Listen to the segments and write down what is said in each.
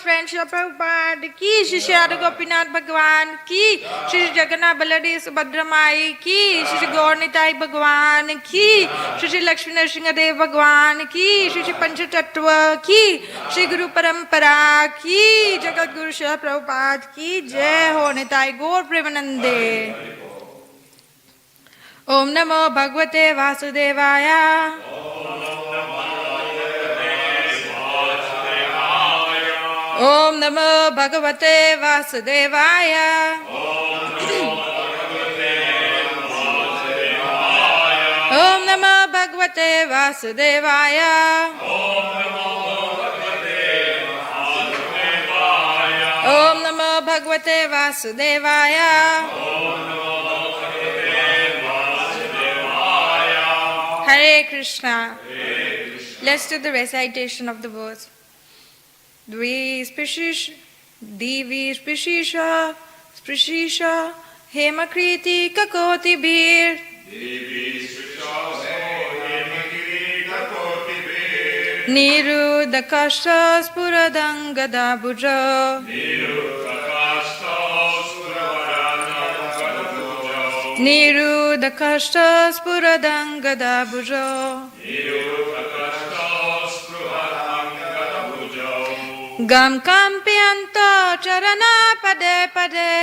friend Srila Prabhupada ki, Shri Shri Radha Gopinath Bhagwan ki, Shri Jagannath Balade Subhadra Mai ki, Shri Shri Gaur Nitai Bhagwan ki, Shri Shri Lakshmi Nrsingadev Bhagwan ki, Shri Shri Panchatattva ki, Shri Guru Parampara ki, Jagat Guru Srila Prabhupada ki, Jai Ho Nitai Gaur Premanande. Om Namo Bhagavate Vasudevaya. Om Namo Bhagavate Vasudevaya. Om Namo Bhagavate Vasudevaya. Om Namo Bhagavate Vasudevaya. Hare Krishna. Let's do the recitation of the verse. Dvi Sprishisha, Divi Sprishisha, Sprishisha, Hemakriti Kakoti Bir. Niru Dakasha Spuradangada Bujo. Niru Dakasha Spuradangada Bujo. Gam Kampianto Charana Pade Pade.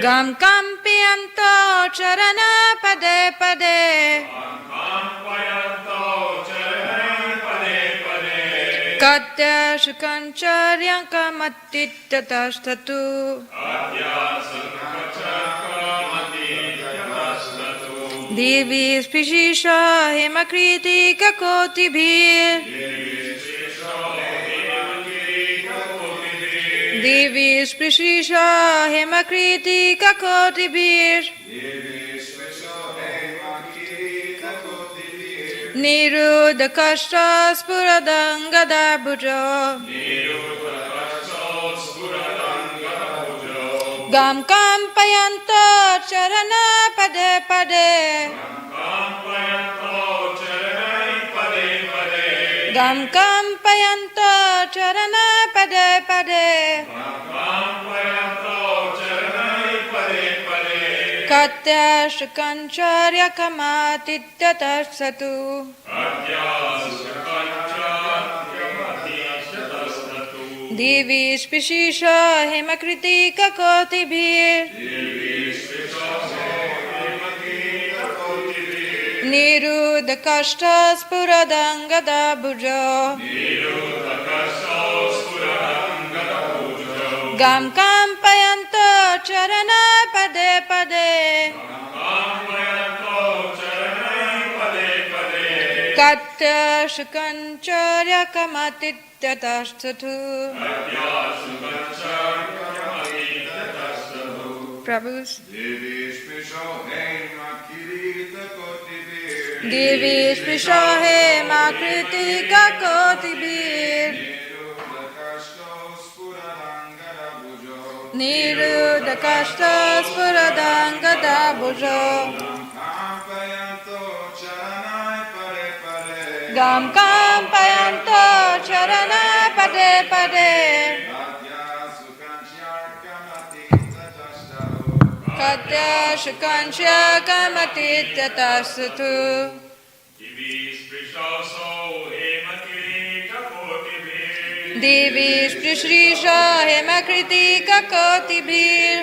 Gam Kampianto Charana Pade Pade. Katya Shukancharyam Kamatittatastatu. Devi Spishisha Hemakriti Kakoti Bir. Devi Spishisha Hemakriti Kakoti Bir. Niru Dakashta Spuradangada Bujo. Gam Kampayanto Charana Pade Pade. Gam Kampayanto Charana Pade Pade. Katya Shukancharya Kamatittatastatu. Devi Spishisha Hemakriti Kakoti Bir. Niru Dakashta Spuradangada Bujo. Gam Kampayanto Charana Pade Pade. Katya Shukancharya Kamatittatastatu. Prabhus. Devi Spisho Hemakriti Kakoti Bir. Niru Dakashta Spuradangada Bujo. Gam Kampayanto Charana Pade Pade. Katya Shukanchya Kamatittatastatu. Devi Sprishisha Hemakriti Kakoti Bir.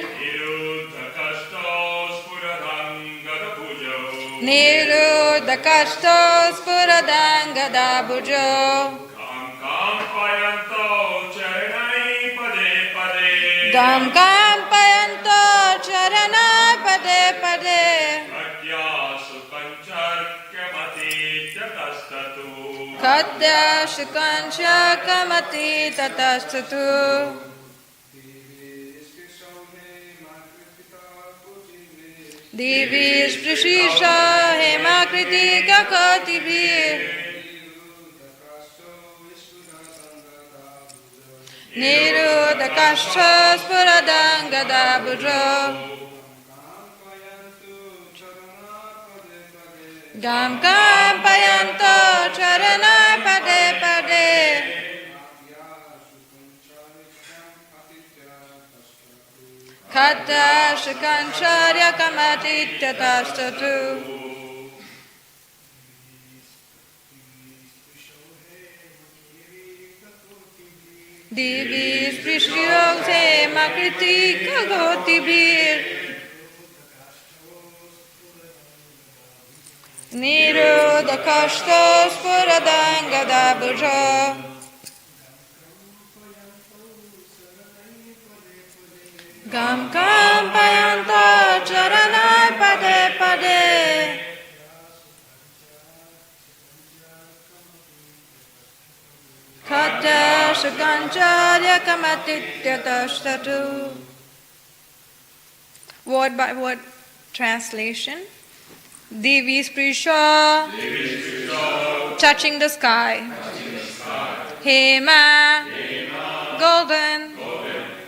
Niru Dakashta Spuradangada Bujo. Gam Kampayanto Charana Pade Pade. Katya Shukancha Kamatittatastatu. Devi Sprishisha Hemakriti Kakoti Bir. Niru Dakasha Spuradangada Bujo. Gam Kampayanto Kata Shikancharya Kamatittatastatu. Divi Sprishyo Se Makriti Kagotibir Nirodakashta Spuradangadabuja Gam Kam Payanta Charanai Pade Pade Kata Shakancharya Kamatittatastatu. Word by word translation. Devi Sprisha, touching the sky. Hema, golden.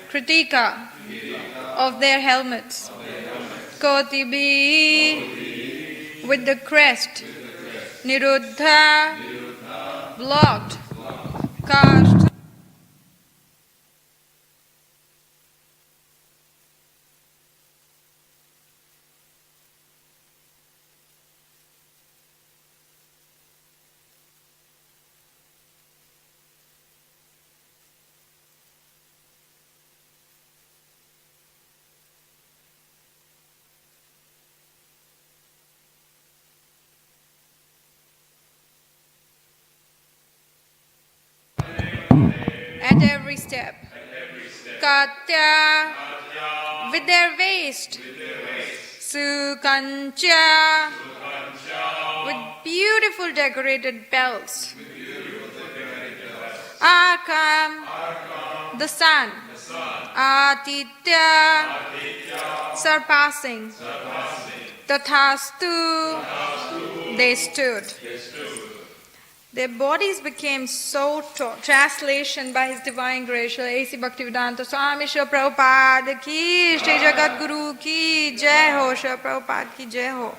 Kritika, of their helmets. Kotibi, with the crest. Niruddha, blocked. Cast. At every step. Katya, with their waist. Sukancha, with beautiful decorated belts. Arkam, the sun. Atitya, surpassing. Tathastu, they stood. Their bodies became so tall. Translation by His Divine Grace, A.C. Bhaktivedanta Swami Srila Prabhupada ki, Shri Jagat Guru ki Jai Ho, Srila Prabhupada ki Jai Ho.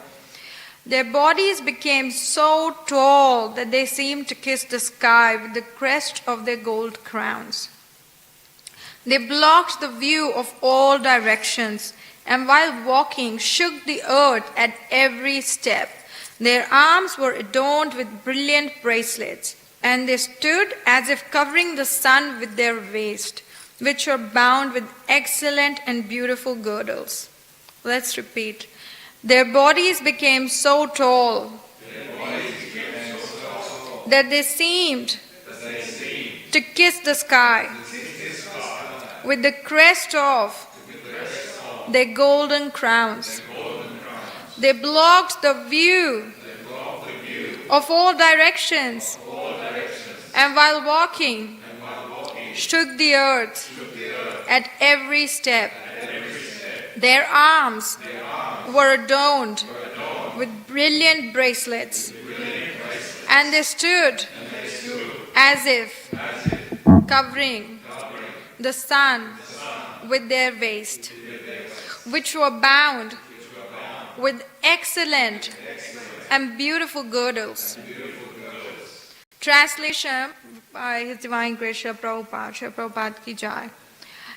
Their bodies became so tall that they seemed to kiss the sky with the crest of their gold crowns. They blocked the view of all directions, and while walking shook the earth at every step. Their arms were adorned with brilliant bracelets, and they stood as if covering the sun with their waist, which were bound with excellent and beautiful girdles. Let's repeat. Their bodies became so tall that they seemed to kiss the sky with the crest of their golden crowns. They blocked the view of all directions, and while walking, shook the earth at every step. Their arms were adorned with brilliant bracelets, and they stood as if covering the sun with their waist, which were bound with excellent and beautiful girdles. Translation by His Divine Grace Srila Prabhupada, Srila Prabhupada ki Jai.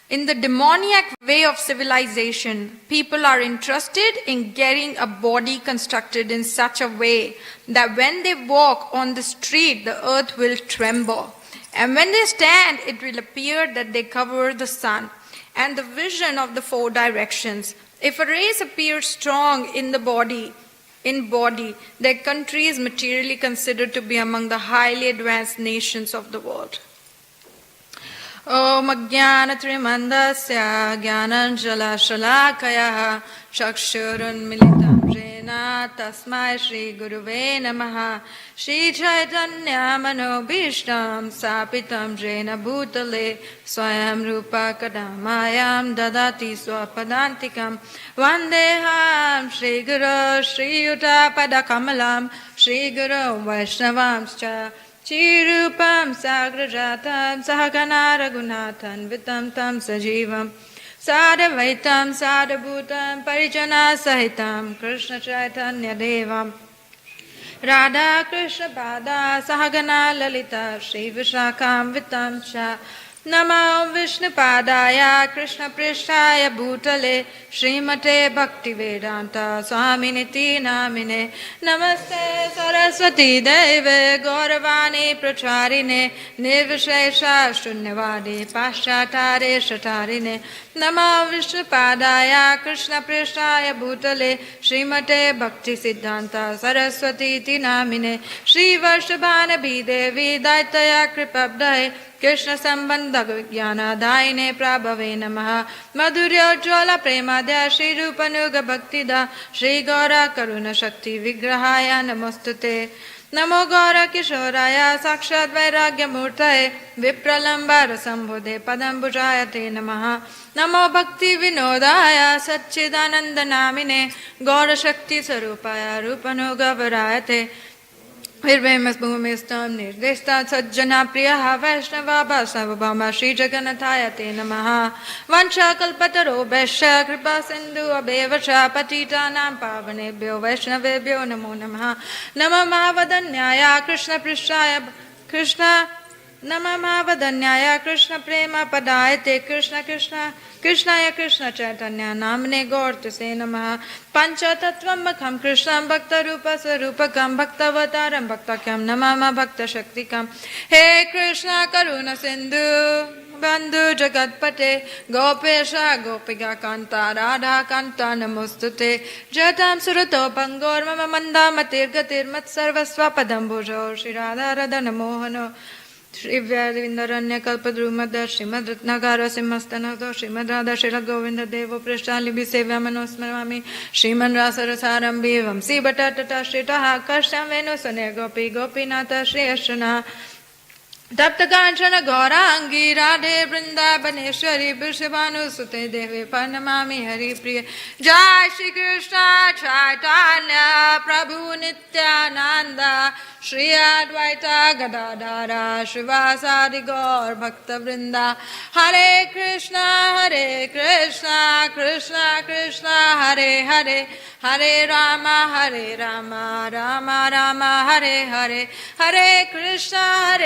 In the demoniac way of civilization, people are interested in getting a body constructed in such a way that when they walk on the street, the earth will tremble. And when they stand, it will appear that they cover the sun and the vision of the four directions. If a race appears strong in body, their country is materially considered to be among the highly advanced nations of the world. Om Ajnanatrimandasya Jnananjala Shalakaya Chakshurun Militam Jena Tasmai Shri Guruve Namaha Shri Chaitanya Manobhishtam Sapitam Jena Bhutale Swayam Rupa Kadamayam Dadati Swapadantikam Vandeham Shri Guru Shri Yuta Padakamalam Shri Guru Vaishnavamscha Chirupam Sagrajatam Sahagana Raghunathan Vitam Tam Sajivam Sadavaitam Sadabhutam Parijana Sahitam Krishna Chaitanya Devam Radha Krishna Pada Sahagana Lalita Shri Vishakam Vitam Cha Namo Vishnupadaya Krishna Prishtaya Bhutale Srimate Bhaktivedanta Swaminiti Namine Namaste Saraswati Deve Gauravani Pracharine Nirvishesha Shunyavadi Paschatare Shatarine Namo Vishnupadaya Krishna Prishtaya Bhutale Srimate Bhakti Siddhanta Saraswati Namine Shri Varshabhana Bhidevi Daitaya Kripabdaye Krishna Sambandha Vijnana Daine Prabhave Namaha Madhurya Jwala Premadya Shri Rupanuga Bhaktida Shri Gaura Karuna Shakti Vigrahaya Namostute Namo Gaura Kishoraya Sakshat Vairagya Murtaye Vipralambara Sambhude Padambujayate Namaha Namo Bhakti Vinodaya Satchidananda Namine Gaura Shakti Sarupaya Rupanuga Varayate Virvemas Bhumistam Nirdeshta Sajjana Priya Vaishnava Basavabhama Shri Jagannathaya Te Namaha Vancha Kalpataro Besha Kripa Sindhu Abevasha Patita Nam Pavanebhyo Vaishnavebhyo Namo Namaha Nama Mahavadanyaya Krishna Prishaya Krishna Nama Mahavadanyaya Krishna Prema Padayate Krishna Krishna Krishnaya Krishna Chaitanya Namne Gaurta Se Namaha Pancha Tattvam Makham Krishnam Bhakta Rupa Sarupakam Bhakta Vataram Bhaktakyam Namama Bhakta Shaktikam He Krishna Karuna Sindhu Bandhu Jagatpate Gopesha Gopiga Kanta Radha Kanta Namostute Jatam Surato Pangor Mama Manda Matir Gatir Mat Sarvasva Padambujo Shri Radha Radha Namohano Shri Vyavindaranya Kalpadrumada Srimad Ratnagara Simhastanado Srimad Radha Shri Govinda Devo Prashtali Bisevya Manosmarami Sriman Rasarasaram Bivam Sibatatata Shri Taha Kashtam Venu Sune Gopi Gopinata Shri Ashana Tapta Kanchana Gaurangi Radhe Vrindavaneshwari Vrishabhanu Sute Devi Pranamami Hari Priya Jai Shri Krishna Chaitanya Prabhu Nityananda Shri Advaita Gadadhara Shivasadi Gaur Bhakta Vrinda Hare Krishna Krishna Krishna Hare Hare Hare Rama Rama Rama Hare Hare Hare Krishna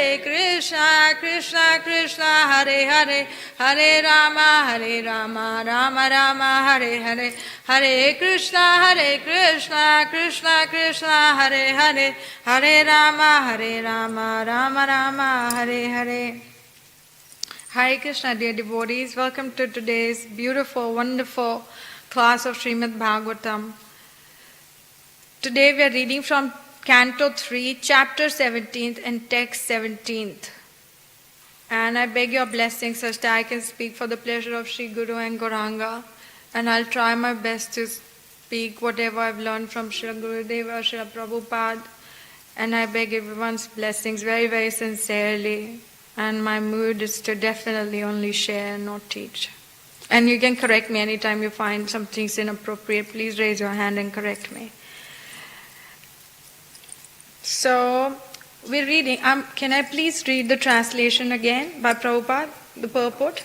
Krishna Krishna Hare Hare Hare Rama Rama Rama Hare Hare Hare Krishna Krishna Krishna Hare Hare Hare Rama Rama Rama Hare Hare. Hare Krishna, dear devotees, welcome to today's beautiful, wonderful class of Srimad Bhagavatam. Today we are reading from Canto 3, Chapter 17th and Text 17th. And I beg your blessings such that I can speak for the pleasure of Sri Guru and Gauranga. And I'll try my best to speak whatever I've learned from Sri Gurudeva, Sri Prabhupada. And I beg everyone's blessings very, very sincerely. And my mood is to definitely only share and not teach. And you can correct me anytime you find some things inappropriate. Please raise your hand and correct me. So, we're reading. Can I please read the translation again by Prabhupada, the purport?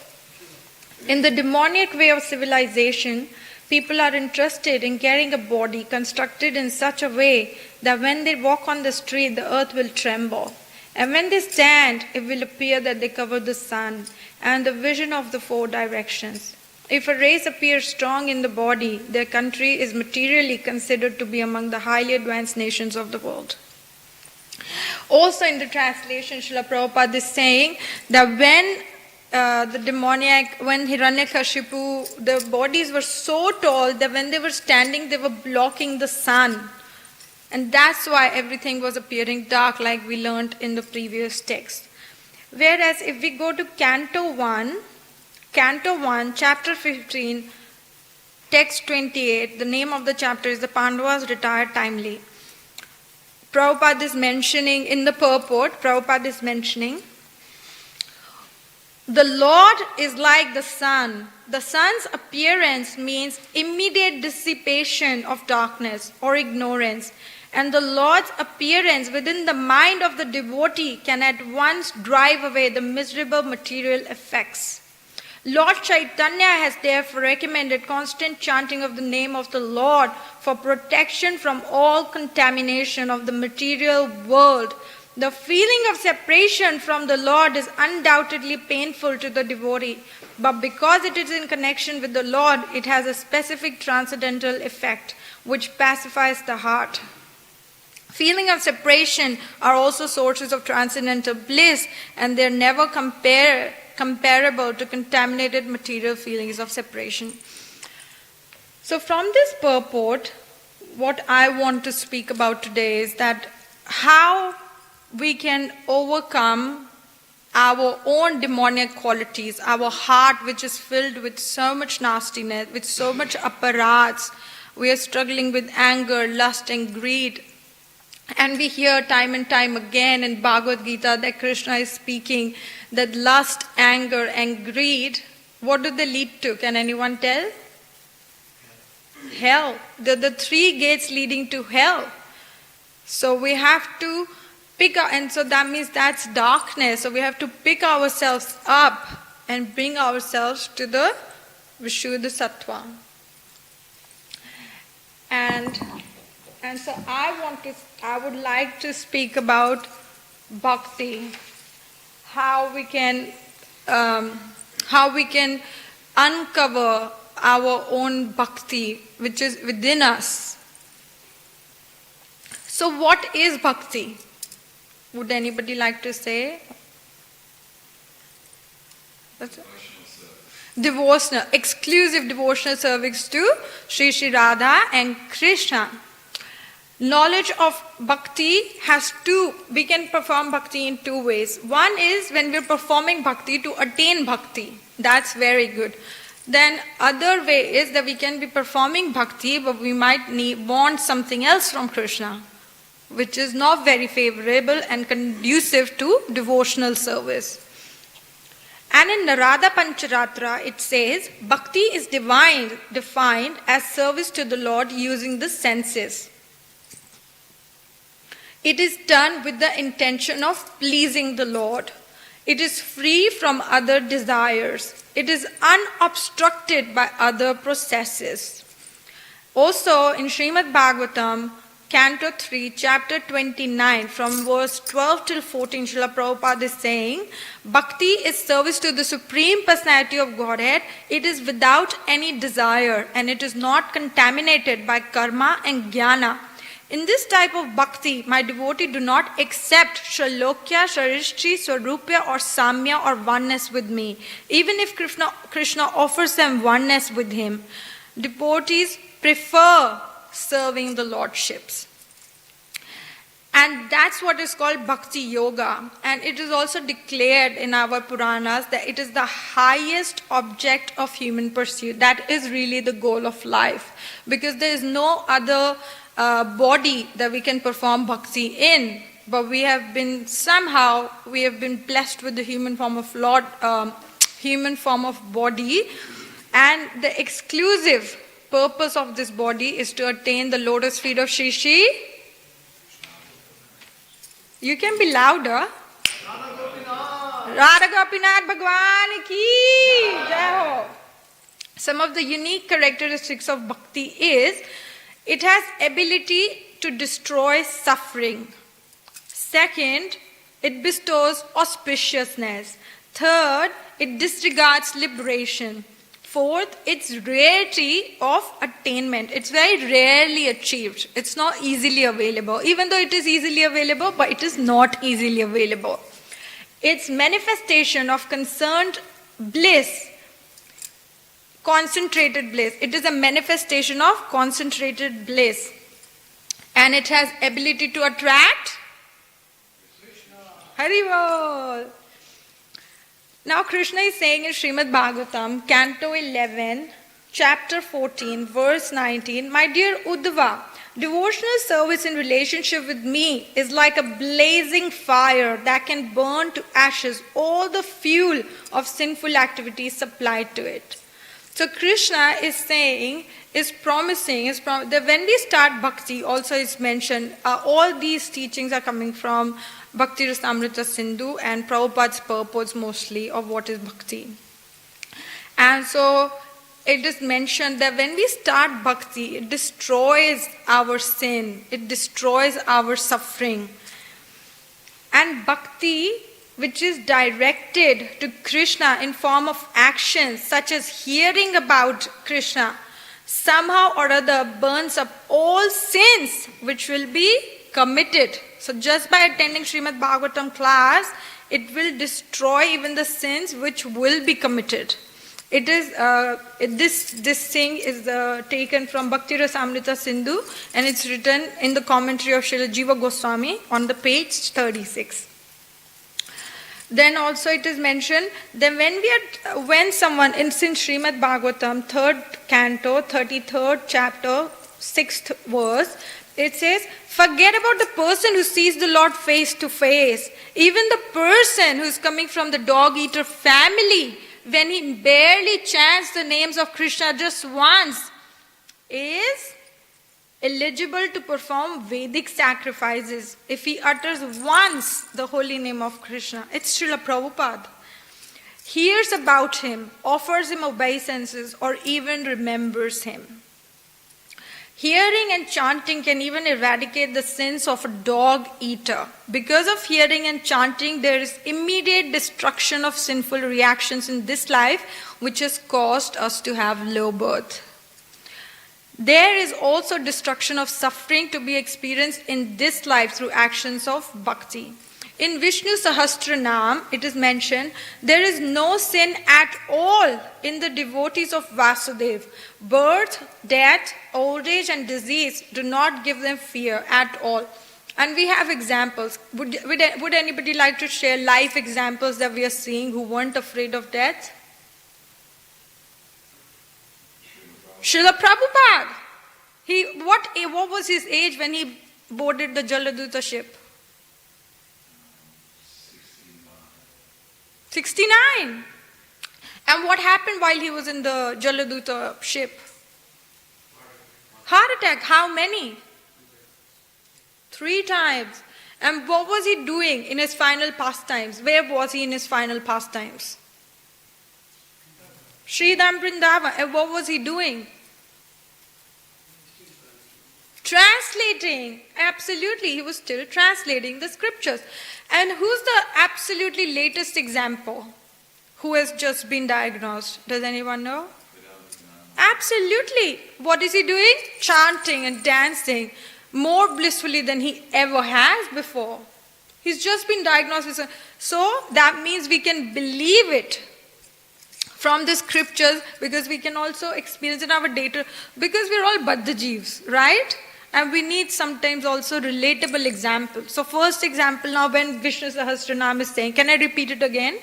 In the demoniac way of civilization, people are interested in carrying a body constructed in such a way that when they walk on the street, the earth will tremble. And when they stand, it will appear that they cover the sun and the vision of the four directions. If a race appears strong in the body, their country is materially considered to be among the highly advanced nations of the world. Also in the translation, Srila Prabhupada is saying that when the demoniac, when Hiranyakashipu, the bodies were so tall that when they were standing, they were blocking the sun. And that's why everything was appearing dark, like we learned in the previous text. Whereas if we go to Canto 1, Chapter 15, Text 28, the name of the chapter is The Pandavas Retired Timely. Prabhupada is mentioning, in the purport, Prabhupada is mentioning, the Lord is like the sun. The sun's appearance means immediate dissipation of darkness or ignorance. And the Lord's appearance within the mind of the devotee can at once drive away the miserable material effects. Lord Chaitanya has therefore recommended constant chanting of the name of the Lord for protection from all contamination of the material world The feeling of separation from the Lord is undoubtedly painful to the devotee, but because it is in connection with the Lord, it has a specific transcendental effect which pacifies the heart. Feeling of separation are also sources of transcendental bliss, and they are never comparable to contaminated material feelings of separation. So from this purport, what I want to speak about today is that how we can overcome our own demonic qualities, our heart which is filled with so much nastiness, with so much apparats. We are struggling with anger, lust and greed. And we hear time and time again in Bhagavad Gita that Krishna is speaking that lust, anger and greed, what do they lead to? Can anyone tell? Hell. The three gates leading to hell. So we have to pick up, and so that means that's darkness. So we have to pick ourselves up and bring ourselves to the Vishuddha Sattva. And so I would like to speak about bhakti, how we can uncover our own bhakti which is within us. So what is bhakti? Would anybody like to say? Devotional, exclusive devotional service to Sri Radha and Krishna. Knowledge of bhakti has we can perform bhakti in two ways. One is when we're performing bhakti to attain bhakti. That's very good. Then other way is that we can be performing bhakti, but we might want something else from Krishna, which is not very favorable and conducive to devotional service. And in Narada Pancharatra it says, bhakti is defined as service to the Lord using the senses. It is done with the intention of pleasing the Lord. It is free from other desires. It is unobstructed by other processes. Also in Srimad Bhagavatam, Canto 3, Chapter 29, from verse 12 till 14, Srila Prabhupada is saying, bhakti is service to the Supreme Personality of Godhead. It is without any desire and it is not contaminated by karma and jnana. In this type of bhakti, my devotee do not accept Shalokya, Sharishti, Swarupya or Samya or oneness with me. Even if Krishna offers them oneness with him, devotees prefer serving the lordships. And that's what is called bhakti yoga. And it is also declared in our Puranas that it is the highest object of human pursuit. That is really the goal of life. Because there is no other body that we can perform bhakti in. But we have been blessed with the human form of body. And the exclusive purpose of this body is to attain the lotus feet of Shri Shri. You can be louder. Radha Gopinath Bhagwan ki jai ho. Some of the unique characteristics of bhakti is it has ability to destroy suffering. Second, it bestows auspiciousness. Third, it disregards liberation. Fourth, its rarity of attainment. It's very rarely achieved. It's not easily available. Even though it is easily available, but it is not easily available. Its manifestation of concerned bliss, concentrated bliss. It is a manifestation of concentrated bliss. And it has ability to attract Haribol. Now Krishna is saying in Srimad Bhagavatam, Canto 11, Chapter 14, Verse 19, my dear Uddhava, devotional service in relationship with me is like a blazing fire that can burn to ashes all the fuel of sinful activities supplied to it. So Krishna is saying, promising that when we start bhakti, also is mentioned, all these teachings are coming from Bhakti Rasamrita Sindhu and Prabhupada's purpose mostly of what is bhakti. And so it is mentioned that when we start bhakti, it destroys our sin, it destroys our suffering. And bhakti, which is directed to Krishna in form of actions such as hearing about Krishna, somehow or other burns up all sins which will be committed. So just by attending Srimad Bhagavatam class, it will destroy even the sins which will be committed. It is this thing is taken from Bhakti Rasamrita Sindhu, and it's written in the commentary of Srila Jiva Goswami on the page 36. Then also it is mentioned that when someone in Srimad Bhagavatam 3rd canto 33rd chapter 6th verse, it says, forget about the person who sees the Lord face to face. Even the person who is coming from the dog-eater family, when he barely chants the names of Krishna just once, is eligible to perform Vedic sacrifices if he utters once the holy name of Krishna. It's Srila Prabhupada. Hears about him, offers him obeisances, or even remembers him. Hearing and chanting can even eradicate the sins of a dog eater. Because of hearing and chanting, there is immediate destruction of sinful reactions in this life, which has caused us to have low birth. There is also destruction of suffering to be experienced in this life through actions of bhakti. In Vishnu Sahasranam, it is mentioned, there is no sin at all in the devotees of Vasudeva. Birth, death, old age and disease do not give them fear at all. And we have examples. Would anybody like to share life examples that we are seeing who weren't afraid of death? Srila Prabhupada. What was his age when he boarded the Jaladuta ship? 69. And what happened while he was in the Jaladuta ship? Heart attack. How many? 3 times. And what was he doing in his final pastimes? Where was he in his final pastimes? Sridham Vrindavan. And what was he doing? Translating. Absolutely. He was still translating the scriptures. And who's the absolutely latest example who has just been diagnosed? Does anyone know? Absolutely. What is he doing? Chanting and dancing more blissfully than he ever has before. He's just been diagnosed with. So that means we can believe it from the scriptures, because we can also experience it in our data, because we're all Baddha Jeevs, right? And we need sometimes also relatable examples. So first example now, when Vishnu Sahasranam is saying, can I repeat it again?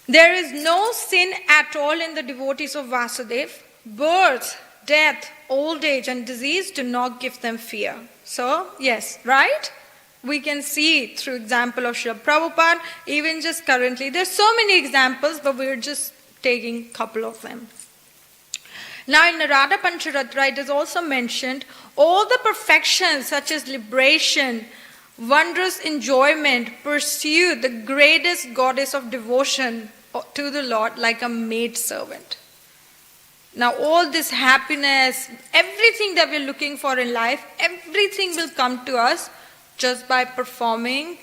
There is no sin at all in the devotees of Vasudeva. Birth, death, old age and disease do not give them fear. So, yes, right? We can see through example of Srila Prabhupada, even just currently. There's so many examples, but we're just taking a couple of them. Now in Narada Pancharatra, it is also mentioned, all the perfections such as liberation, wondrous enjoyment, pursue the greatest goddess of devotion to the Lord like a maidservant. Now all this happiness, everything that we're looking for in life, everything will come to us just by performing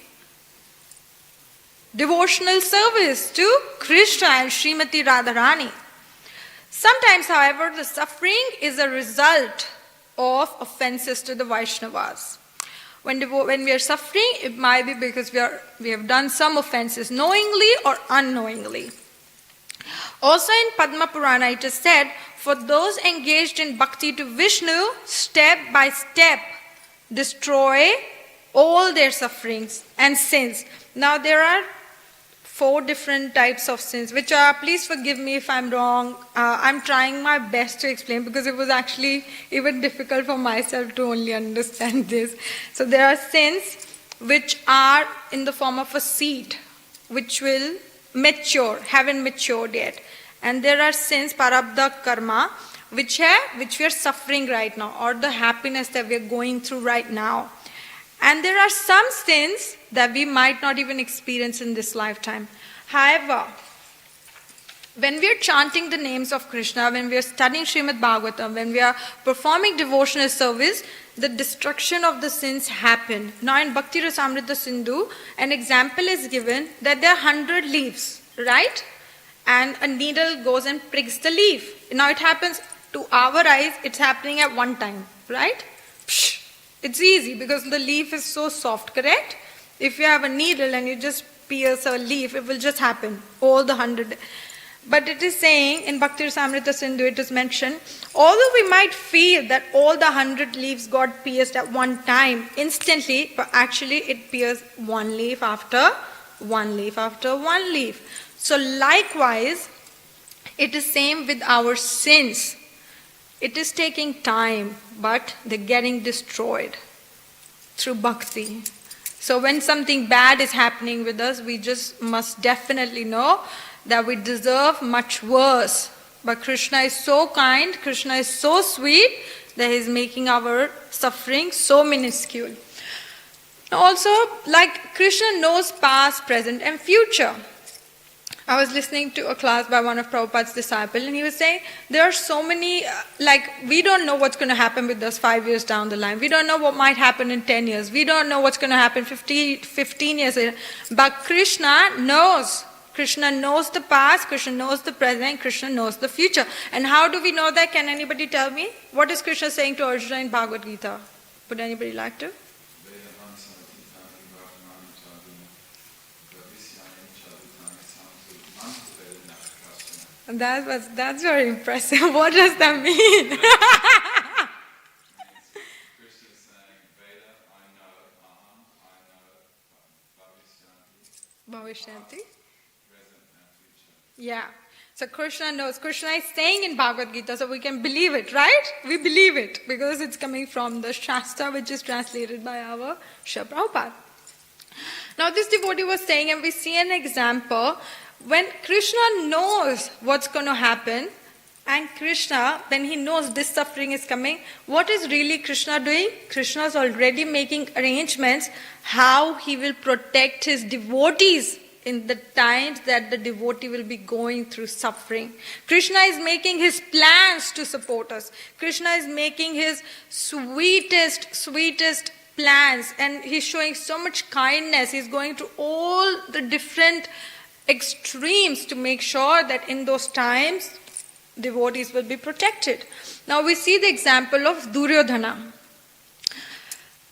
devotional service to Krishna and Srimati Radharani. Sometimes, however, the suffering is a result of offenses to the Vaishnavas. When we are suffering, it might be because we have done some offenses, knowingly or unknowingly. Also in Padma Purana it is said, for those engaged in bhakti to Vishnu, step by step, destroy all their sufferings and sins. Now there are 4 different types of sins, which are, please forgive me if I'm wrong, I'm trying my best to explain, because it was actually even difficult for myself to only understand this. So there are sins which are in the form of a seed, which will mature, haven't matured yet. And there are sins, parabdha karma, which we are suffering right now, or the happiness that we are going through right now. And there are some sins that we might not even experience in this lifetime. However, when we are chanting the names of Krishna, when we are studying Srimad Bhagavatam, when we are performing devotional service, the destruction of the sins happen. Now in Bhakti Rasamrita Sindhu, an example is given that there are 100 leaves, right? And a needle goes and pricks the leaf. Now it happens to our eyes, it's happening at one time, right? Psh, it's easy because the leaf is so soft, correct? If you have a needle and you just pierce a leaf, it will just happen, all the 100. But it is saying, in Bhakti Rasamrita Sindhu, it is mentioned, although we might feel that all the 100 leaves got pierced at one time, instantly, but actually it pierced one leaf after one leaf after one leaf. So likewise, it is same with our sins. It is taking time, but they're getting destroyed through bhakti. So when something bad is happening with us, we just must definitely know that we deserve much worse. But Krishna is so kind, Krishna is so sweet, that He is making our suffering so minuscule. Also, like Krishna knows past, present and future. I was listening to a class by one of Prabhupada's disciples, and he was saying there are so many, we don't know what's going to happen with us 5 years down the line. We don't know what might happen in 10 years. We don't know what's going to happen 15 years later. But Krishna knows. Krishna knows the past, Krishna knows the present, Krishna knows the future. And how do we know that? Can anybody tell me? What is Krishna saying to Arjuna in Bhagavad Gita? Would anybody like to? That's very impressive. What does that mean? Bhavishyanti. Yeah. So Krishna knows. Krishna is saying in Bhagavad Gita, so we can believe it, right? We believe it because it's coming from the Shastra, which is translated by our Srila Prabhupada. Now this devotee was saying, and we see an example, when Krishna knows what's going to happen, and Krishna, when he knows this suffering is coming, what is really Krishna doing? Krishna is already making arrangements how he will protect his devotees in the times that the devotee will be going through suffering. Krishna is making his plans to support us. Krishna is making his sweetest plans, and he's showing so much kindness. He's going through all the different extremes to make sure that in those times devotees will be protected. Now we see the example of Duryodhana.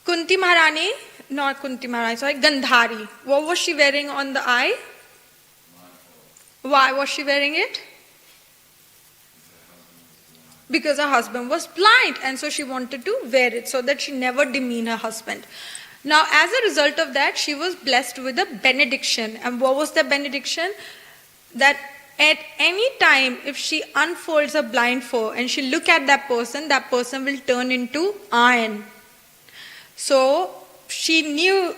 Gandhari. What was she wearing on the eye? Why was she wearing it? Because her husband was blind, and so she wanted to wear it so that she never demean her husband. Now, as a result of that, she was blessed with a benediction. And what was the benediction? That at any time, if she unfolds a blindfold and she look at that person will turn into iron. So she knew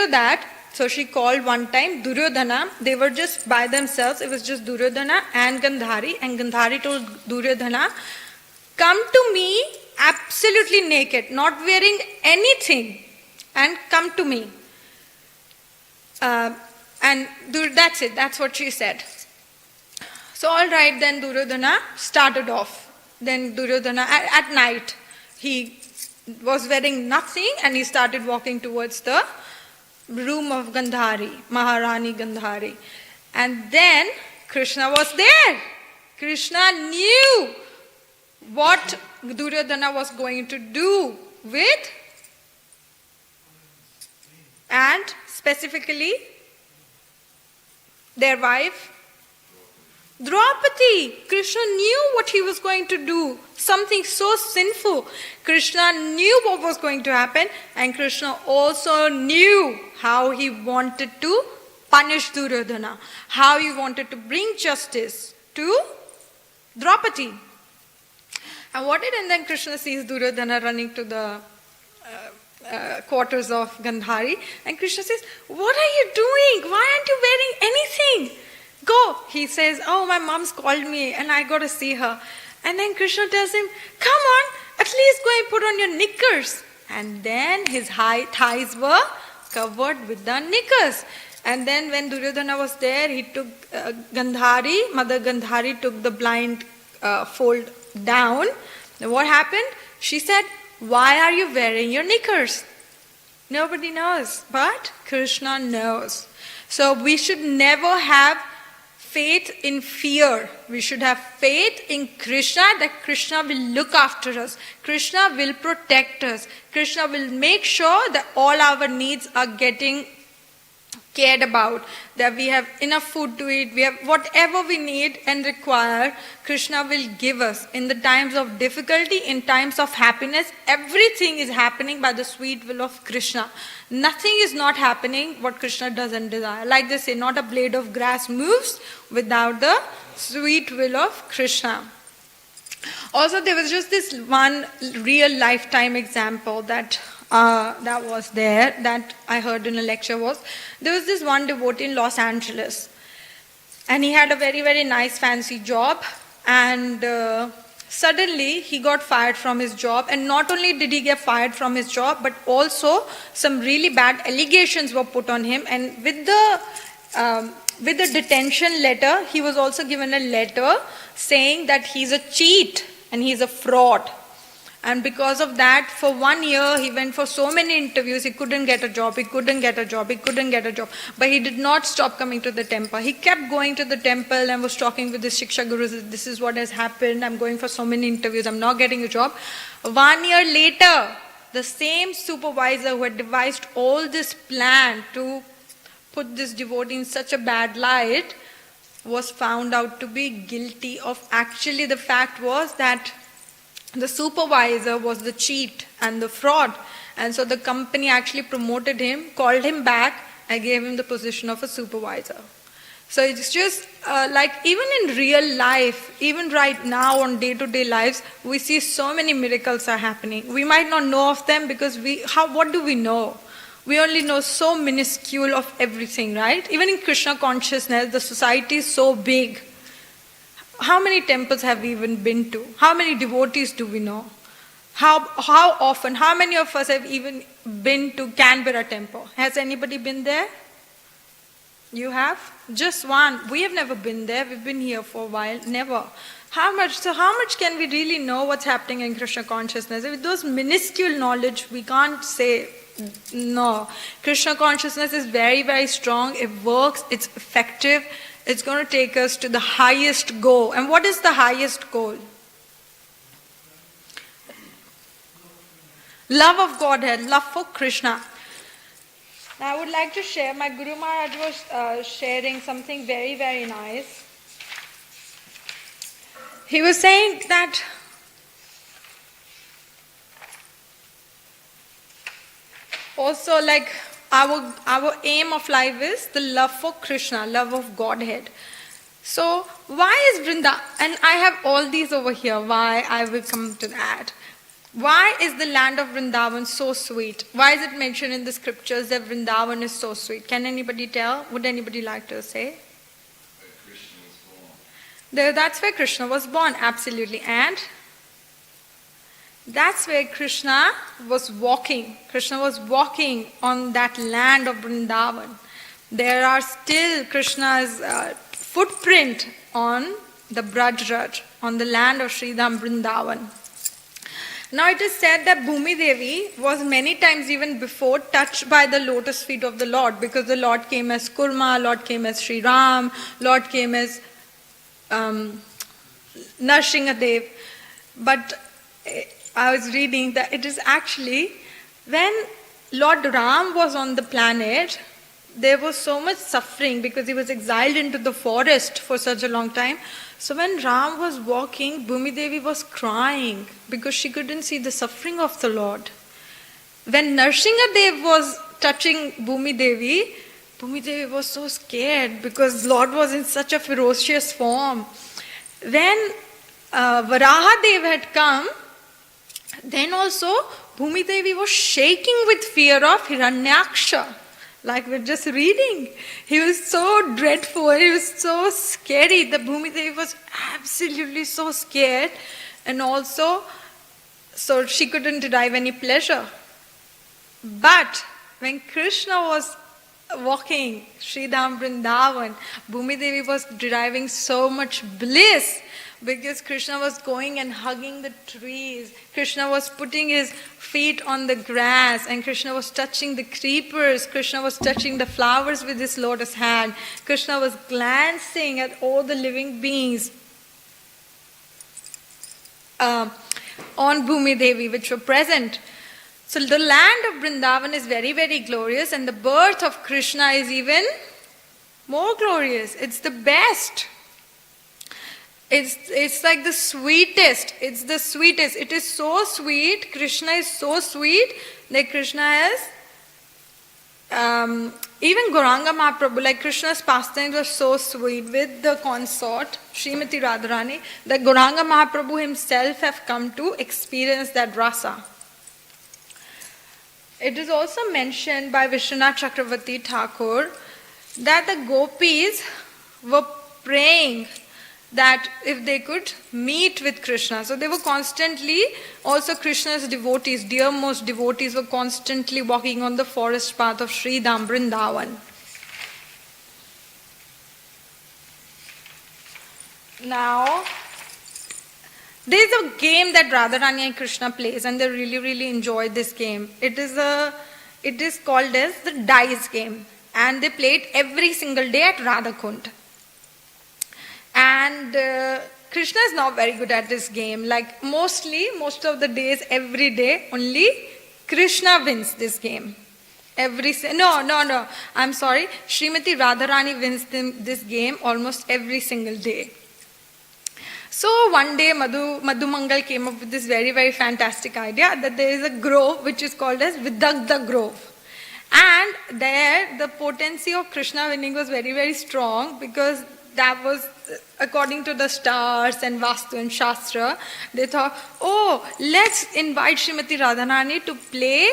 that. So she called one time Duryodhana. They were just by themselves. It was just Duryodhana and Gandhari. And Gandhari told Duryodhana, come to me absolutely naked, not wearing anything, and come to me. And that's it. That's what she said. So all right, then Duryodhana started off. Then Duryodhana, at night, he was wearing nothing and he started walking towards the room of Gandhari, Maharani Gandhari. And then Krishna was there. Krishna knew what Duryodhana was going to do with, and specifically their wife Draupadi. Krishna knew what he was going to do, something so sinful. Krishna knew what was going to happen, and Krishna also knew how he wanted to punish Duryodhana, how he wanted to bring justice to Draupadi. And then Krishna sees Duryodhana running to the quarters of Gandhari, and Krishna says, what are you doing? Why aren't you wearing anything? Go. He says, oh, my mom's called me and I got to see her. And then Krishna tells him, come on, at least go and put on your knickers. And then his high thighs were covered with the knickers. And then when Duryodhana was there, he took Gandhari, Mother Gandhari took the blind fold down. And what happened? She said, why are you wearing your knickers? Nobody knows, but Krishna knows. So we should never have faith in fear. We should have faith in Krishna, that Krishna will look after us. Krishna will protect us. Krishna will make sure that all our needs are getting cared about, that we have enough food to eat, we have whatever we need and require, Krishna will give us. In the times of difficulty, in times of happiness, everything is happening by the sweet will of Krishna. Nothing is not happening what Krishna doesn't desire. Like they say, not a blade of grass moves without the sweet will of Krishna. Also, there was just this one real lifetime example that was there, that I heard in a lecture. There was this one devotee in Los Angeles, and he had a very, very nice fancy job, and suddenly he got fired from his job. And not only did he get fired from his job, but also some really bad allegations were put on him. And with the detention letter, he was also given a letter saying that he's a cheat and he's a fraud. And because of that, for 1 year, he went for so many interviews, he couldn't get a job. But he did not stop coming to the temple. He kept going to the temple and was talking with the Shiksha Gurus, this is what has happened, I'm going for so many interviews, I'm not getting a job. 1 year later, the same supervisor who had devised all this plan to put this devotee in such a bad light was found out to be guilty of, actually the fact was that the supervisor was the cheat and the fraud. And so the company actually promoted him, called him back, and gave him the position of a supervisor. So it's just like even in real life, even right now on day-to-day lives, we see so many miracles are happening. We might not know of them because what do we know? We only know so minuscule of everything, right? Even in Krishna consciousness, the society is so big. How many temples have we even been to? How many devotees do we know? How often? How many of us have even been to Canberra temple? Has anybody been there? You have? Just one. We have never been there. We've been here for a while. Never. How much can we really know what's happening in Krishna consciousness? With those minuscule knowledge, we can't say no. Krishna consciousness is very, very strong. It works. It's effective. It's going to take us to the highest goal. And what is the highest goal? Love of Godhead, love for Krishna. Now I would like to share, my Guru Maharaj was sharing something very, very nice. He was saying that also like our aim of life is the love for Krishna, love of Godhead. So why is Vrindavan, and I have all these over here, why I will come to that. Why is the land of Vrindavan so sweet? Why is it mentioned in the scriptures that Vrindavan is so sweet? Can anybody tell? Would anybody like to say? Where Krishna was born. That's where Krishna was born, absolutely. And that's where Krishna was walking. Krishna was walking on that land of Vrindavan. There are still Krishna's footprint on the Braj Raj, on the land of Sridham Vrindavan. Now it is said that Bhumi Devi was many times even before touched by the lotus feet of the Lord, because the Lord came as Kurma, Lord came as Sri Ram, Lord came as Narsingadev. But I was reading that it is actually when Lord Ram was on the planet, there was so much suffering because he was exiled into the forest for such a long time. So when Ram was walking, Bhumi Devi was crying because she couldn't see the suffering of the Lord. When Narsingadev was touching Bhumi Devi was so scared because Lord was in such a ferocious form. When Varahadev had come, then also Bhumi Devi was shaking with fear of Hiranyaksha. Like we're just reading. He was so dreadful, he was so scary. The Bhumi Devi was absolutely so scared, and also so she couldn't derive any pleasure. But when Krishna was walking Sridham Vrindavan, Bhumi Devi was deriving so much bliss because Krishna was going and hugging the trees. Krishna was putting his feet on the grass and Krishna was touching the creepers. Krishna was touching the flowers with his lotus hand. Krishna was glancing at all the living beings on Bhumi Devi which were present. So the land of Vrindavan is very, very glorious, and the birth of Krishna is even more glorious. It's the best. It's like the sweetest. It's the sweetest. It is so sweet. Krishna is so sweet that Krishna has even Gauranga Mahaprabhu, like Krishna's pastimes were so sweet with the consort, Srimati Radharani, that Gauranga Mahaprabhu himself have come to experience that rasa. It is also mentioned by Vishwanath Chakravarti Thakur that the gopis were praying that if they could meet with Krishna. So they were constantly, also Krishna's devotees, dearmost devotees were constantly walking on the forest path of Sridham Vrindavan. Now, there is a game that Radharani and Krishna plays, and they really, really enjoyed this game. It is called as the dice game, and they play it every single day at Radhakund. And Krishna is not very good at this game. Like most of the days, every day, only Krishna wins this game. No. I'm sorry. Srimati Radharani wins this game almost every single day. So one day Madhu Mangal came up with this very, very fantastic idea that there is a grove which is called as Vidagdha Grove. And there the potency of Krishna winning was very, very strong because that was according to the stars and Vastu and Shastra. They thought, let's invite Srimati Radharani to play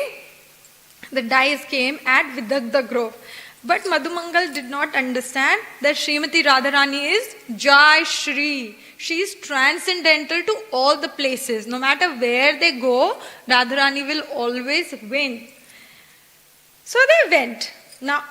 the dice game at Vidagdha Grove. But Madhu Mangal did not understand that Srimati Radharani is Jai Shri. She is transcendental to all the places. No matter where they go, Radharani will always win. So they went. Now,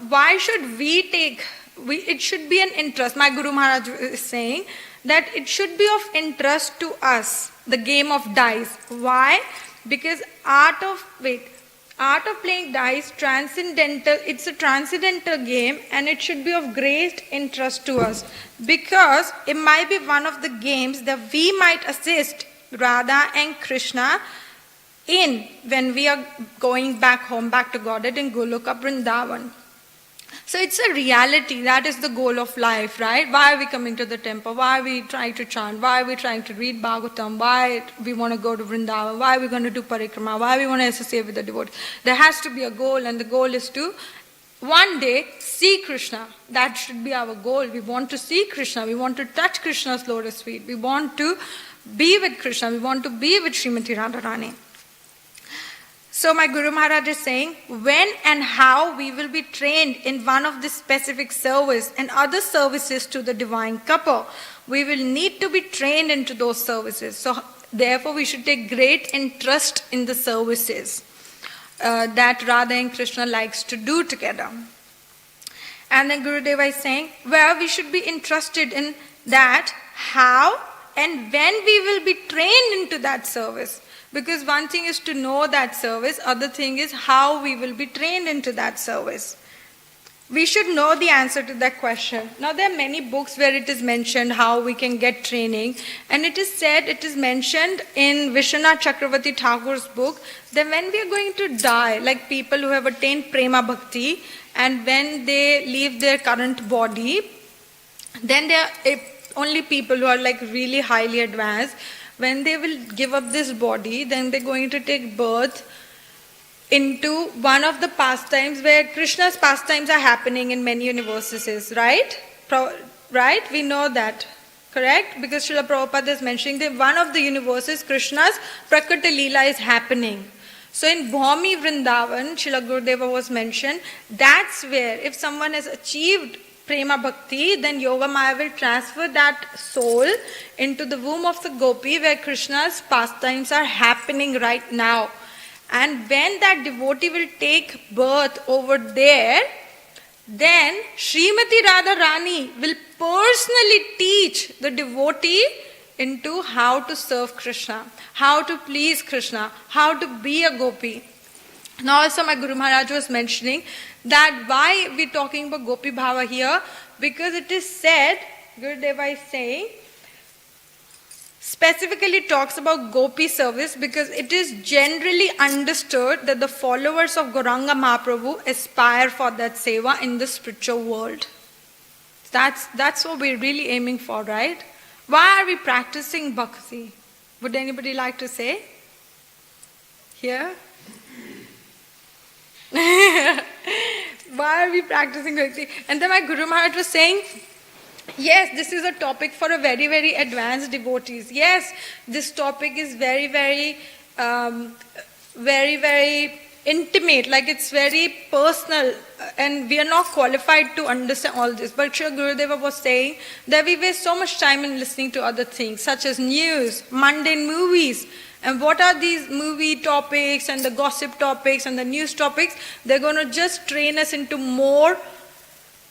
why should we take? It should be an interest. My Guru Maharaj is saying that it should be of interest to us, the game of dice. Why? Because art of playing dice, transcendental, it's a transcendental game and it should be of great interest to us because it might be one of the games that we might assist Radha and Krishna in when we are going back home, back to Godhead in Goloka Vrindavan. So it's a reality. That is the goal of life, right? Why are we coming to the temple? Why are we trying to chant? Why are we trying to read Bhagavatam? Why we want to go to Vrindavan? Why are we going to do parikrama? Why we want to associate with the devotees? There has to be a goal, and the goal is to one day see Krishna. That should be our goal. We want to see Krishna. We want to touch Krishna's lotus feet. We want to be with Krishna. We want to be with Srimati Radharani. So my Guru Maharaj is saying, when and how we will be trained in one of the specific service and other services to the divine couple, we will need to be trained into those services. So therefore we should take great interest in the services that Radha and Krishna likes to do together. And then Gurudeva is saying, well, we should be interested in that, how and when we will be trained into that service. Because one thing is to know that service, other thing is how we will be trained into that service. We should know the answer to that question. Now there are many books where it is mentioned how we can get training, and it is mentioned in Vishwanath Chakravarti Thakur's book that when we are going to die, like people who have attained prema bhakti, and when they leave their current body, then they are only people who are like really highly advanced. When they will give up this body, then they're going to take birth into one of the pastimes where Krishna's pastimes are happening in many universes, right? Right? We know that, correct? Because Srila Prabhupada is mentioning that one of the universes, Krishna's Prakata Leela is happening. So in Bhumi Vrindavan, Srila Gurudeva was mentioned, that's where if someone has achieved Prema Bhakti, then Yoga Maya will transfer that soul into the womb of the Gopi where Krishna's pastimes are happening right now. And when that devotee will take birth over there, then Srimati Radha Rani will personally teach the devotee into how to serve Krishna, how to please Krishna, how to be a gopi. Now also my Guru Maharaj was mentioning that why we're talking about Gopi Bhava here, because it is said, Gurudeva is saying, specifically talks about Gopi service because it is generally understood that the followers of Gauranga Mahaprabhu aspire for that seva in the spiritual world. That's what we're really aiming for, right? Why are we practicing bhakti? Would anybody like to say? Here? Why are we practicing bhakti? And then my Guru Maharaj was saying, yes, this is a topic for a very, very advanced devotees. Yes, this topic is very, very intimate, like it's very personal, and we are not qualified to understand all this. But Srila Gurudeva was saying that we waste so much time in listening to other things, such as news, mundane movies. And what are these movie topics and the gossip topics and the news topics? They're going to just train us into more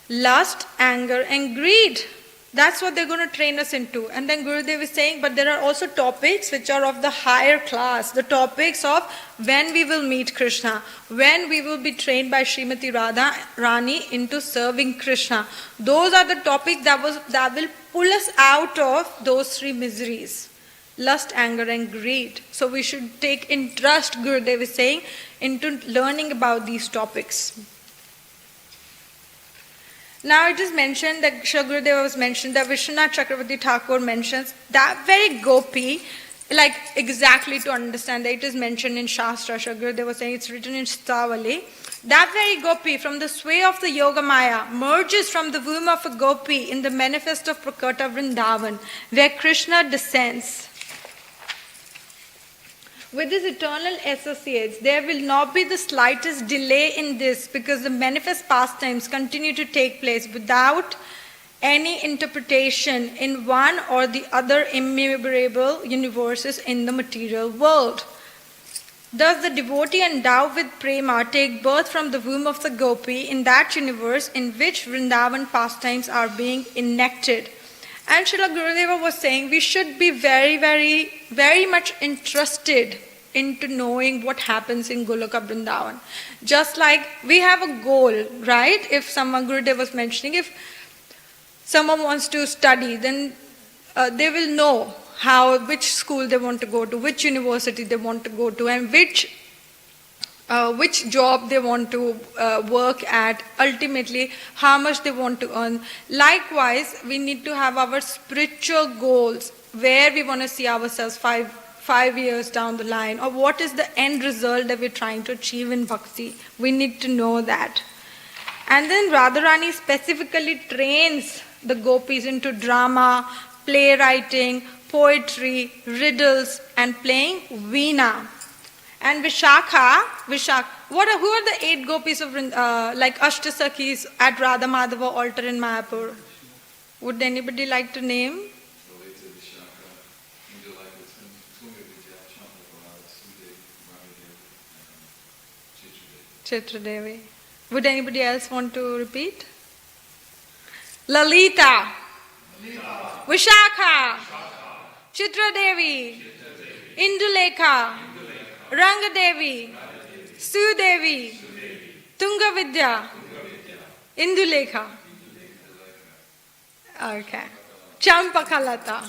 lust, anger and greed. That's what they're going to train us into. And then Gurudev is saying, but there are also topics which are of the higher class. The topics of when we will meet Krishna, when we will be trained by Srimati Radha Rani into serving Krishna. Those are the topics that will pull us out of those three miseries. Lust, anger and greed. So we should take interest, Gurudev is saying, into learning about these topics. Now it is mentioned that Srila Gurudeva was mentioned that Vishwanath Chakravarti Thakur mentions that very gopi, like exactly to understand that it is mentioned in Shastra. Srila Gurudeva was saying it's written in Stavali. That very gopi from the sway of the Yoga Maya merges from the womb of a gopi in the manifest of Prakata Vrindavan, where Krishna descends. With his eternal associates, there will not be the slightest delay in this because the manifest pastimes continue to take place without any interpretation in one or the other immeasurable universes in the material world. Thus the devotee endowed with prema take birth from the womb of the gopi in that universe in which Vrindavan pastimes are being enacted. And Srila Gurudeva was saying we should be very, very, very much interested into knowing what happens in Goloka Vrindavan. Just like we have a goal, right? If someone, Gurudeva was mentioning, if someone wants to study, then they will know which school they want to go to, which university they want to go to, and which job they want to work at, ultimately how much they want to earn. Likewise, we need to have our spiritual goals, where we want to see ourselves five years down the line, or what is the end result that we're trying to achieve in bhakti. We need to know that. And then Radharani specifically trains the gopis into drama, playwriting, poetry, riddles, and playing veena. And Vishakha, who are the 8 gopis of like Ashtasakis at Radha Madhava altar in Mayapur? Would anybody like to name? Chitradevi. Would anybody else want to repeat? Lalita. Vishakha. Chitradevi. Indulekha. Rangadevi, Sudevi, Tungavidya, Indulekha. Okay. Champakalata.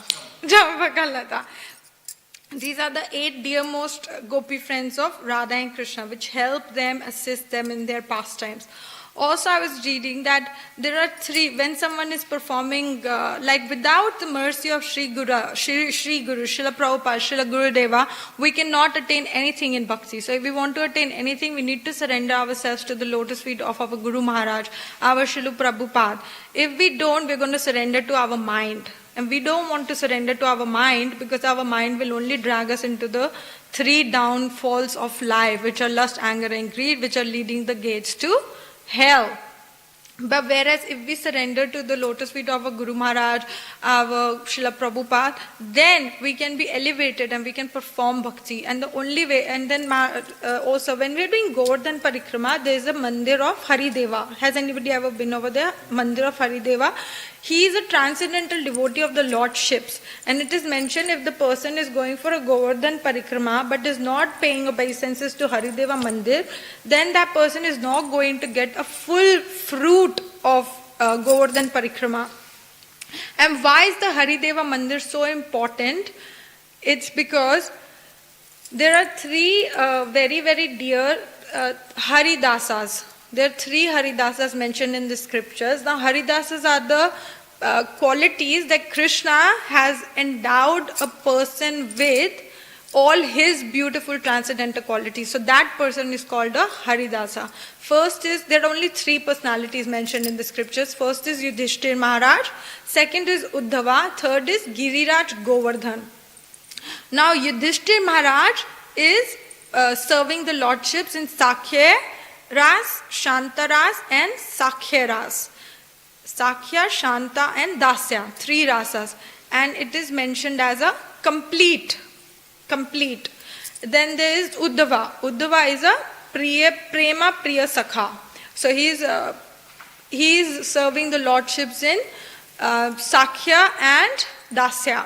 These are the 8 dearmost gopi friends of Radha and Krishna, which help them, assist them in their pastimes. Also, I was reading that there are 3, when someone is performing, like without the mercy of Sri Guru, Srila Prabhupada, Srila Gurudeva, we cannot attain anything in bhakti. So if we want to attain anything, we need to surrender ourselves to the lotus feet of our Guru Maharaj, our Srila Prabhupada. If we don't, we're going to surrender to our mind. And we don't want to surrender to our mind because our mind will only drag us into the 3 downfalls of life, which are lust, anger and greed, which are leading the gates to hell. But whereas if we surrender to the lotus feet of our Guru Maharaj, our Srila Prabhupada, then we can be elevated and we can perform bhakti. And the only way, and then also when we are doing Govardhan Parikrama, there is a mandir of Harideva. Has anybody ever been over there? Mandir of Harideva. He is a transcendental devotee of the Lordships. And it is mentioned if the person is going for a Govardhan Parikrama but is not paying obeisances to Harideva Mandir, then that person is not going to get a full fruit of Govardhan Parikrama. And why is the Harideva Mandir so important? It's because there are three very, very dear Haridasas. There are three Haridasas mentioned in the scriptures. Now, Haridasas are the qualities that Krishna has endowed a person with, all his beautiful transcendental qualities. So that person is called a Haridasa. First is, there are only three personalities mentioned in the scriptures. First is Yudhishthir Maharaj, second is Uddhava, third is Giriraj Govardhan. Now Yudhishthir Maharaj is serving the lordships in Sakhya Ras, Shanta Ras and Sakhya Ras. Sakhya, Shanta and Dasya, three rasas. And it is mentioned as a complete. Then there is Uddhava. Uddhava is a Prema Priya Sakha. So he is serving the lordships in Sakhya and Dasya.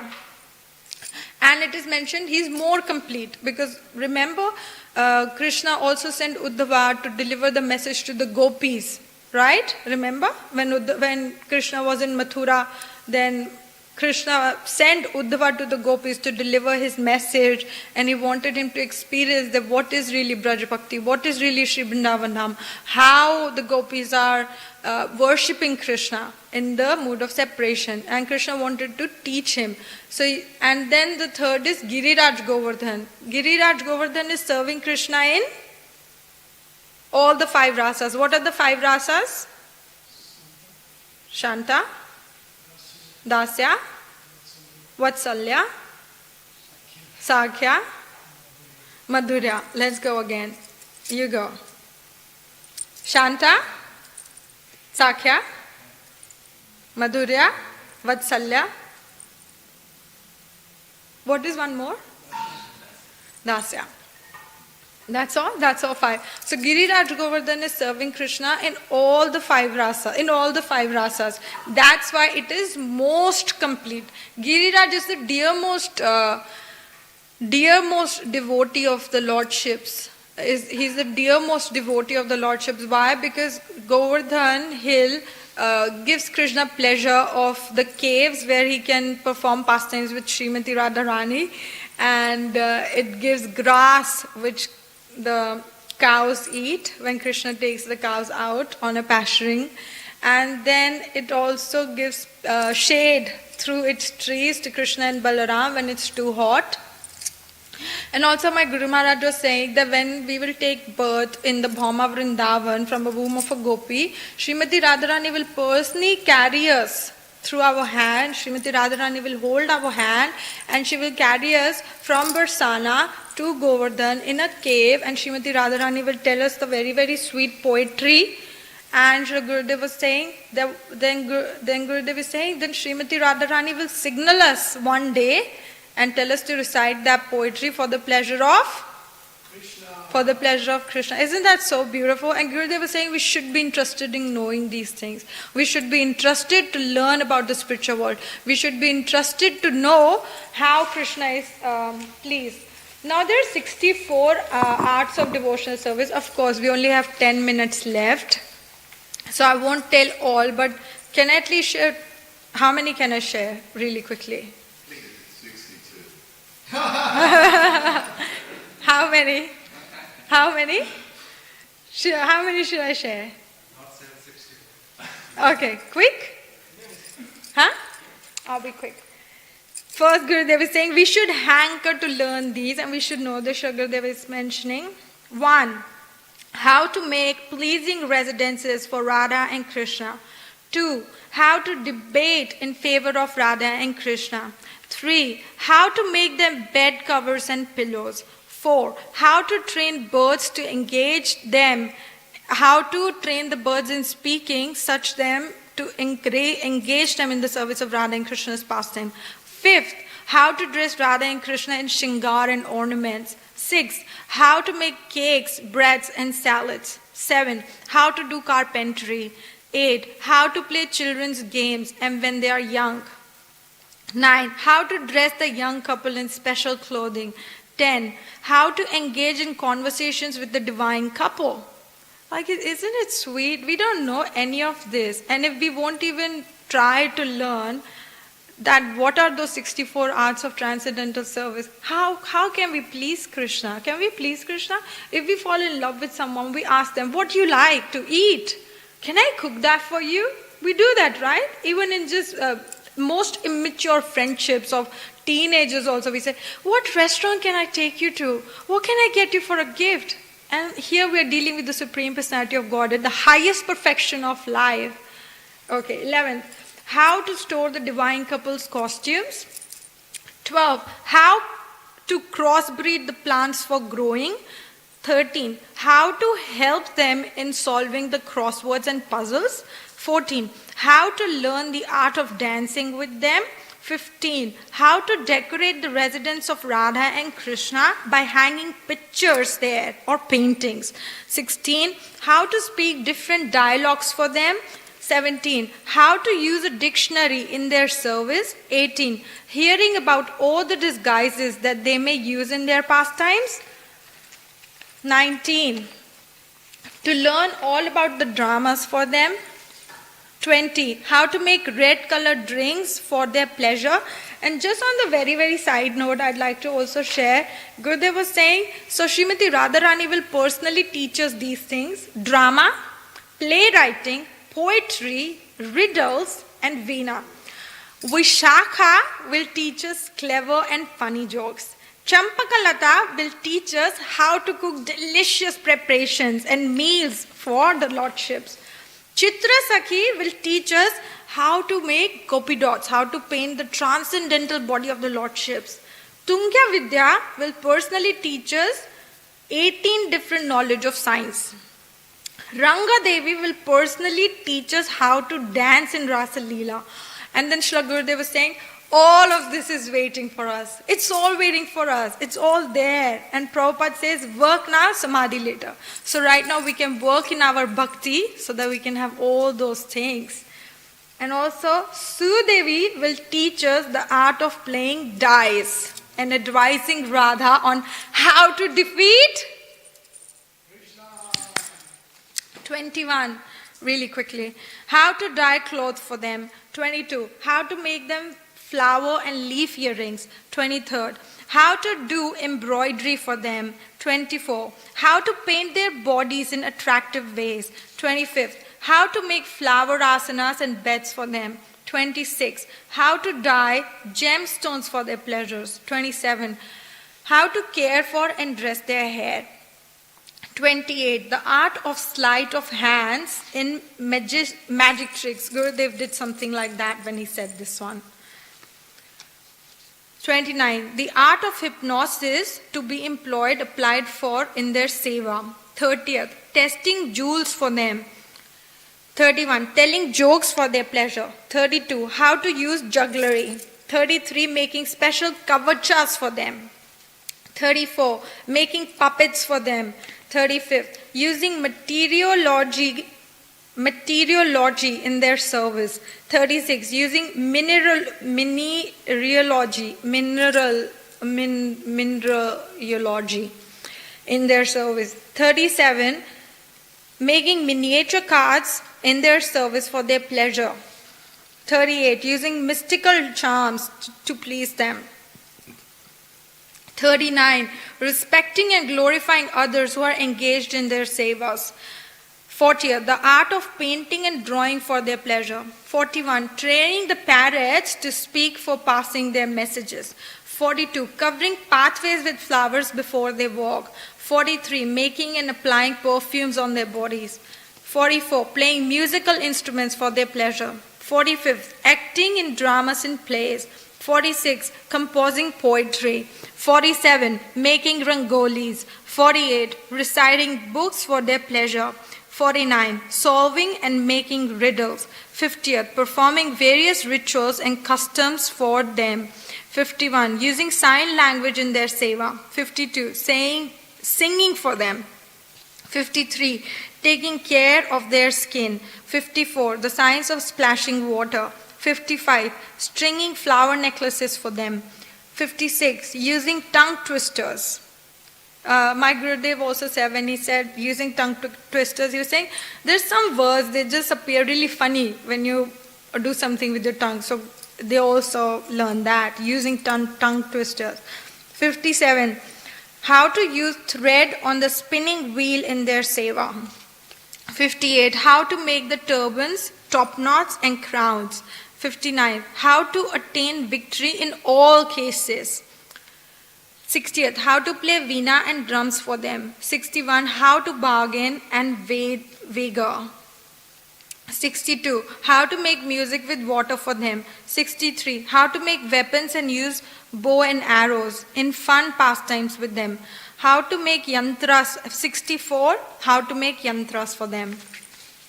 And it is mentioned he is more complete because remember Krishna also sent Uddhava to deliver the message to the gopis, right? Remember when Krishna was in Mathura, then Krishna sent Uddhava to the gopis to deliver his message, and he wanted him to experience that what is really Braj Bhakti, what is really Sri Vrindavanam, how the gopis are worshipping Krishna in the mood of separation, and Krishna wanted to teach him. So, and then the third is Giriraj Govardhan. Giriraj Govardhan is serving Krishna in all the five rasas. What are the five rasas? Shanta, Dasya, Vatsalya, Sakhya, Madhurya. Let's go again. You go. Shanta, Sakhya, Madhurya, Vatsalya. What is one more? Dasya. That's all five. So Giriraj Govardhan is serving Krishna in all the five rasas. That's why it is most complete. Giriraj is the dearmost devotee of the lordships. He's the dearmost devotee of the lordships. Why? Because Govardhan hill gives Krishna pleasure of the caves where he can perform pastimes with Srimati Radharani, and it gives grass which the cows eat when Krishna takes the cows out on a pasturing, and then it also gives shade through its trees to Krishna and Balaram when it's too hot. And also my Guru Maharaj was saying that when we will take birth in the Bhauma Vrindavan from a womb of a gopi, Srimati Radharani will personally carry us through our hand. Srimati Radharani will hold our hand and she will carry us from Barsana to Govardhan in a cave, and Srimati Radharani will tell us the very, very sweet poetry. And Gurudev was saying, then Gurudev is saying, then Srimati Radharani will signal us one day and tell us to recite that poetry for the pleasure of Krishna. Isn't that so beautiful? And Gurudev was saying we should be interested in knowing these things. We should be interested to learn about the spiritual world. We should be interested to know how Krishna is pleased. Now there are 64 arts of devotional service. Of course, we only have 10 minutes left. So I won't tell all, but can I at least share, how many can I share really quickly? I think it's 62. How many? How many? How many should I share? Not 760. Okay, quick? Huh? I'll be quick. First, Gurudev is saying we should hanker to learn these, and we should know the Gurudev is mentioning. 1. How to make pleasing residences for Radha and Krishna. 2. How to debate in favor of Radha and Krishna. 3. How to make them bed covers and pillows. 4. How to train birds to engage them how to train the birds in speaking, such them to engage them in the service of Radha and Krishna's pastime. Fifth, how to dress Radha and Krishna in shingar and ornaments. Sixth, how to make cakes, breads and salads. 7. How to do carpentry. 8. How to play children's games and when they are young. 9. How to dress the young couple in special clothing. 10. How to engage in conversations with the divine couple. Like, isn't it sweet? We don't know any of this. And if we won't even try to learn that what are those 64 arts of transcendental service, how can we please Krishna? Can we please Krishna? If we fall in love with someone, we ask them, what do you like to eat? Can I cook that for you? We do that, right? Even in just most immature friendships of teenagers also, we say, what restaurant can I take you to? What can I get you for a gift? And here we are dealing with the Supreme Personality of Godhead, the highest perfection of life. Okay, 11th, how to store the divine couple's costumes. 12, how to crossbreed the plants for growing. 13, how to help them in solving the crosswords and puzzles. 14, how to learn the art of dancing with them. 15, how to decorate the residence of Radha and Krishna by hanging pictures there or paintings. 16, how to speak different dialogues for them. 17, how to use a dictionary in their service. 18, hearing about all the disguises that they may use in their pastimes. 19, to learn all about the dramas for them. 20, how to make red colored drinks for their pleasure. And just on the very, very side note, I'd like to also share, Gurudev was saying, so Srimati Radharani will personally teach us these things: drama, playwriting, poetry, riddles, and veena. Vishakha will teach us clever and funny jokes. Champakalata will teach us how to cook delicious preparations and meals for the lordships. Chitra Sakhi will teach us how to make gopi dots, how to paint the transcendental body of the lordships. Tungya Vidya will personally teach us 18 different knowledge of science. Ranga Devi will personally teach us how to dance in Rasa Leela. And then Shri Gurudev was saying, all of this is waiting for us. It's all waiting for us. It's all there. And Prabhupada says, work now, samadhi later. So right now we can work in our bhakti so that we can have all those things. And also, Sudevi will teach us the art of playing dice and advising Radha on how to defeat 21, really quickly. How to dye clothes for them. 22, how to make them flower and leaf earrings. 23rd, how to do embroidery for them. 24, how to paint their bodies in attractive ways. 25th, how to make flower asanas and beds for them. 26, how to dye gemstones for their pleasures. 27, how to care for and dress their hair. 28, the art of sleight of hands in magic tricks. Gurudev did something like that when he said this one. 29, the art of hypnosis to be applied for in their seva. 30th, testing jewels for them. 31, telling jokes for their pleasure. 32, how to use jugglery. 33, making special kavachas for them. 34, making puppets for them. 35th, using materiology in their service. 36, using mineralogy in their service. 37, making miniature cards in their service for their pleasure. 38, using mystical charms to please them. 39, respecting and glorifying others who are engaged in their sevas. 40, the art of painting and drawing for their pleasure. 41, training the parrots to speak for passing their messages. 42, covering pathways with flowers before they walk. 43, making and applying perfumes on their bodies. 44, playing musical instruments for their pleasure. 45th, acting in dramas and plays. 46, composing poetry. 47, making rangolis. 48, reciting books for their pleasure. 49. Solving and making riddles. 50th. Performing various rituals and customs for them. 51. Using sign language in their seva. 52. Singing for them. 53. Taking care of their skin. 54. The science of splashing water. 55. Stringing flower necklaces for them. 56. Using tongue twisters. My Gurudev also said, when he said using tongue twisters, he was saying there's some words, they just appear really funny when you do something with your tongue. So they also learn that, using tongue twisters. 57. How to use thread on the spinning wheel in their seva. 58. How to make the turbans, top knots and crowns. 59. How to attain victory in all cases. 60th. How to play veena and drums for them. 61. How to bargain and wager. 62. How to make music with water for them. 63. How to make weapons and use bow and arrows in fun pastimes with them. How to make yantras. 64. How to make yantras for them.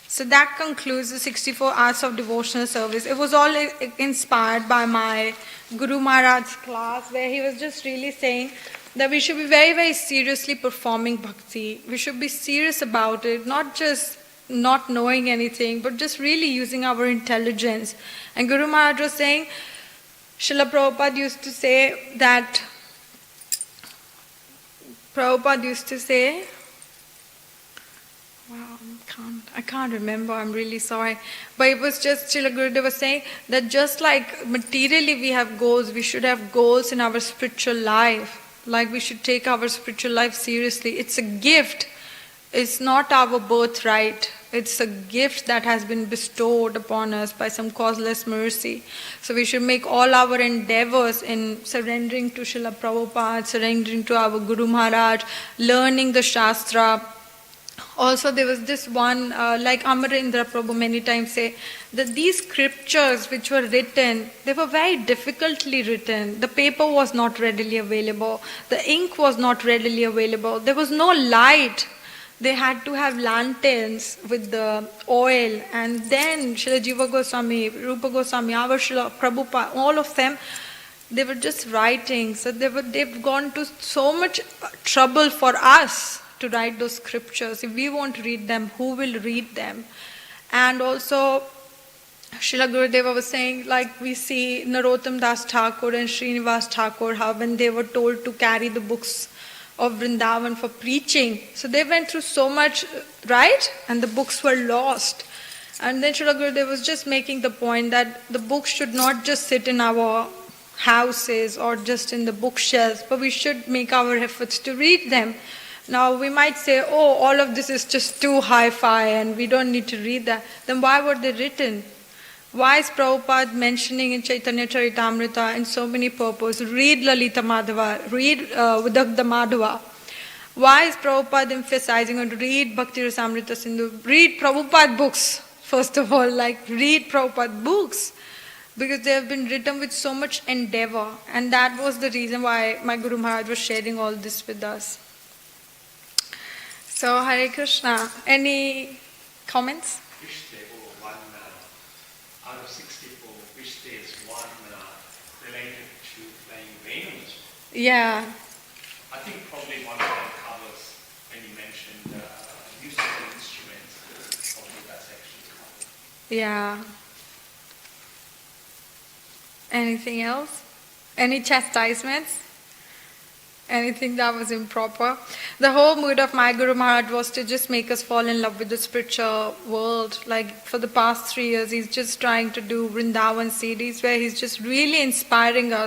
So that concludes the 64 hours of devotional service. It was all inspired by my Guru Maharaj's class, where he was just really saying that we should be very, very seriously performing bhakti. We should be serious about it, not just not knowing anything, but just really using our intelligence. And Guru Maharaj was saying, Srila Prabhupada used to say that, wow, I can't remember, I'm really sorry. But it was just, Srila Gurudev was saying that just like materially we have goals, we should have goals in our spiritual life. Like we should take our spiritual life seriously. It's a gift. It's not our birthright. It's a gift that has been bestowed upon us by some causeless mercy. So we should make all our endeavors in surrendering to Srila Prabhupada, surrendering to our Guru Maharaj, learning the Shastra. Also, there was this one, like Amarendra Prabhu many times say, that these scriptures which were written, they were very difficultly written. The paper was not readily available. The ink was not readily available. There was no light. They had to have lanterns with the oil. And then Srila Jiva Goswami, Rupa Goswami, our Srila Prabhupada, all of them, they were just writing. So they've gone to so much trouble for us to write those scriptures. If we won't read them, who will read them? And also, Srila Gurudeva was saying, like we see Narottam Das Thakur and Srinivas Thakur, how when they were told to carry the books of Vrindavan for preaching, so they went through so much, right? And the books were lost. And then Srila Gurudeva was just making the point that the books should not just sit in our houses or just in the bookshelves, but we should make our efforts to read them. Now we might say, oh, all of this is just too hi-fi and we don't need to read that. Then why were they written? Why is Prabhupada mentioning in Chaitanya Charitamrita in so many purposes, read Lalita Madhava, read Vidagdha Madhava? Why is Prabhupada emphasizing on read Bhakti Rasamrita Sindhu? Read Prabhupada books, first of all, like read Prabhupada books. Because they have been written with so much endeavor. And that was the reason why my Guru Maharaj was sharing all this with us. So, Hare Krishna. Any comments? Which day, or one, out of 64, which day is one related to playing Venus? Yeah. I think probably one of them covers, when you mentioned musical instruments, probably that's actually covered. Yeah. Anything else? Any chastisements? Anything that was improper? The whole mood of my Guru Maharaj was to just make us fall in love with the spiritual world. Like for the past 3 years, he's just trying to do Vrindavan CDs where he's just really inspiring us